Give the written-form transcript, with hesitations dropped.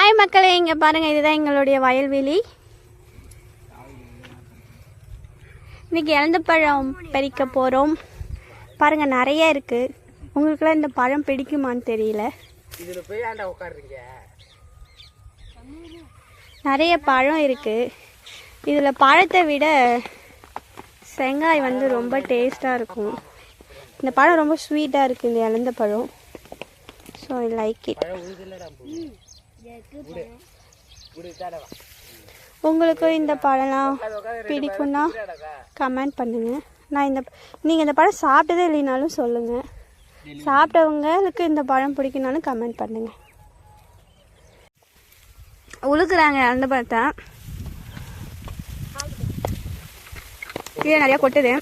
Hi மக்களே, இங்கே பாருங்கள், இதுதான் எங்களுடைய வயல்வெளி. இன்றைக்கி இழந்த பழம் பறிக்க போகிறோம். பாருங்கள், நிறைய இருக்குது. உங்களுக்குலாம் இந்த பழம் பிடிக்குமான்னு தெரியல. நிறைய பழம் இருக்குது. இதில் பழத்தை விட செங்காய் வந்து ரொம்ப டேஸ்ட்டாக இருக்கும். இந்த பழம் ரொம்ப ஸ்வீட்டாக இருக்குது, இந்த இழந்த பழம். So I like it. உங்களுக்கு இந்த பழம்லாம் பிடிக்கும்னா கமெண்ட் பண்ணுங்கள். நீங்கள் இந்த பழம் சாப்பிட்டதே இல்லைனாலும் சொல்லுங்கள். சாப்பிட்டவங்களுக்கு இந்த பழம் பிடிக்குனாலும் கமெண்ட் பண்ணுங்கள். உழுக்குறாங்க அந்த பழத்தை. கீழே நிறையா கொட்டுது.